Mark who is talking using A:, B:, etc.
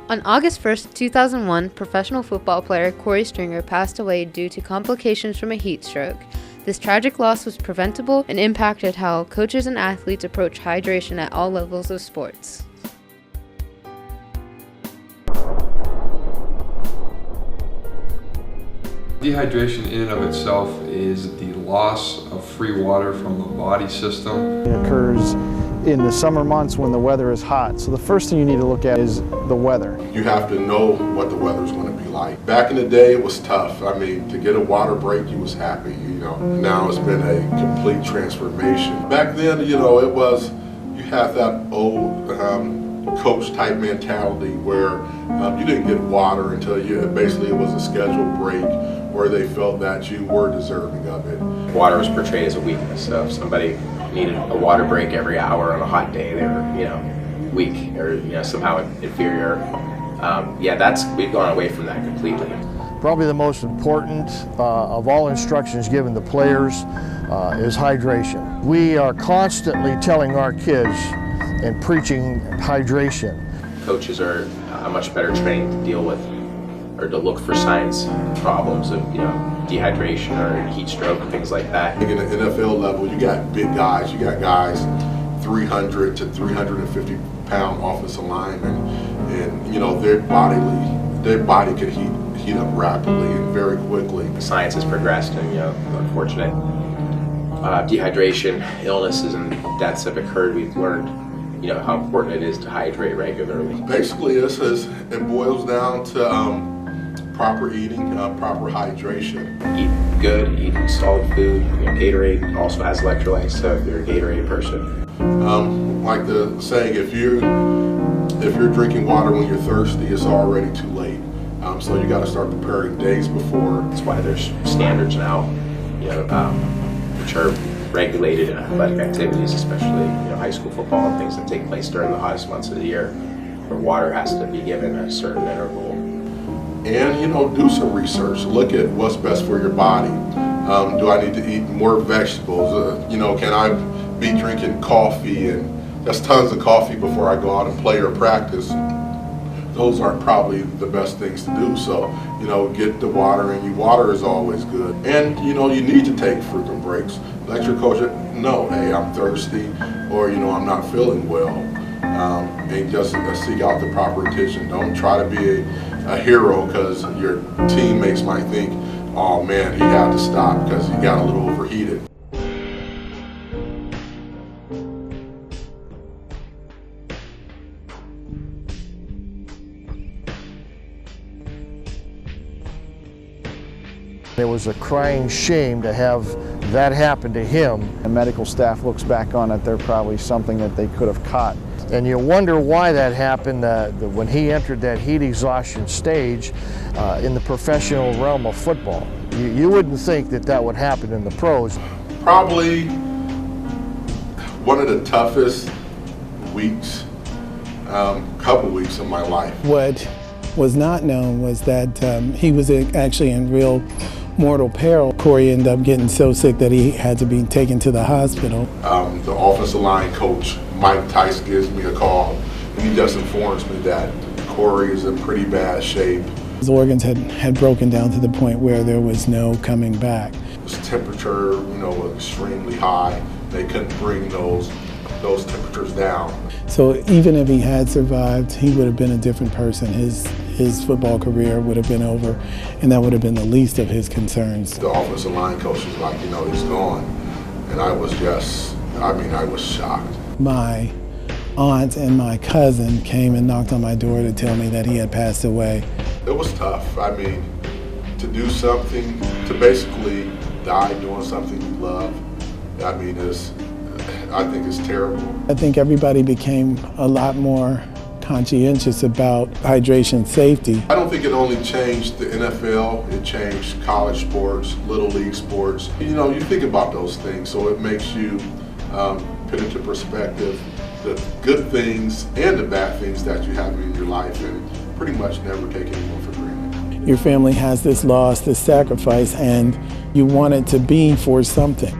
A: On August 1st, 2001, professional football player Korey passed away due to complications from a heat stroke. This tragic loss was preventable and impacted how coaches and athletes approach hydration at all levels of sports.
B: Dehydration in and of itself is the loss of free water from the body system.
C: It occurs in the summer months when the weather is hot. So the first thing you need to look at is the weather.
D: You have to know what the weather's going to be like. Back in the day, it was tough. I mean, to get a water break, you was happy, you know. Now it's been a complete transformation. Back then, you know, it was, you had that old coach type mentality where you didn't get water until basically it was a scheduled break where they felt that you were deserving of it.
E: Water was portrayed as a weakness, so if somebody needed a water break every hour on a hot day, they were, weak or, somehow inferior. We've gone away from that completely.
C: Probably the most important of all instructions given to players is hydration. We are constantly telling our kids and preaching hydration.
E: Coaches are much better trained to deal with or to look for signs, problems of dehydration or heat stroke and things like that.
D: In the NFL level, you got big guys. You got guys 300 to 350 pound offensive linemen, and their body could heat up rapidly and very quickly.
E: Science has progressed, and unfortunate dehydration, illnesses, and deaths have occurred. We've learned how important it is to hydrate regularly.
D: Basically, it boils down to proper eating, proper hydration.
E: Eat good, eat solid food. Gatorade also has electrolytes, so if you're a Gatorade person.
D: Like the saying, if you're drinking water when you're thirsty, it's already too late. So you got to start preparing days before.
E: That's why there's standards now, which are regulated in athletic activities, especially high school football and things that take place during the hottest months of the year, where water has to be given at a certain interval.
D: And do some research. Look at what's best for your body. Do I need to eat more vegetables? Can I be drinking coffee? And that's tons of coffee before I go out and play or practice. Those aren't probably the best things to do. So, get the water in you. Water is always good. And, you need to take frequent breaks. Let your coach know, hey, I'm thirsty, or, I'm not feeling well. And just seek out the proper attention. Don't try to be a hero because your teammates might think, oh man, he had to stop because he got a little overheated.
C: It was a crying shame to have that happen to him. The medical staff looks back on it, they're probably something that they could have caught. And you wonder why that happened when he entered that heat exhaustion stage in the professional realm of football. You wouldn't think that would happen in the pros.
D: Probably one of the toughest weeks, couple weeks of my life.
F: What was not known was that he was actually in real mortal peril. Korey ended up getting so sick that he had to be taken to the hospital.
D: The offensive line coach, Mike Tice, gives me a call, and he just informs me that Korey is in pretty bad shape.
F: His organs had broken down to the point where there was no coming back.
D: His temperature, was extremely high. They couldn't bring those temperatures down.
F: So even if he had survived, he would have been a different person. His football career would have been over, and that would have been the least of his concerns.
D: The offensive line coach was like, he's gone. And I was I was shocked.
F: My aunt and my cousin came and knocked on my door to tell me that he had passed away.
D: It was tough. To do something, to basically die doing something you love, I think it's terrible.
F: I think everybody became a lot more conscientious about hydration safety.
D: I don't think it only changed the NFL, it changed college sports, little league sports. You think about those things, so it makes you put into perspective the good things and the bad things that you have in your life, and pretty much never take anyone for granted.
F: Your family has this loss, this sacrifice, and you want it to be for something.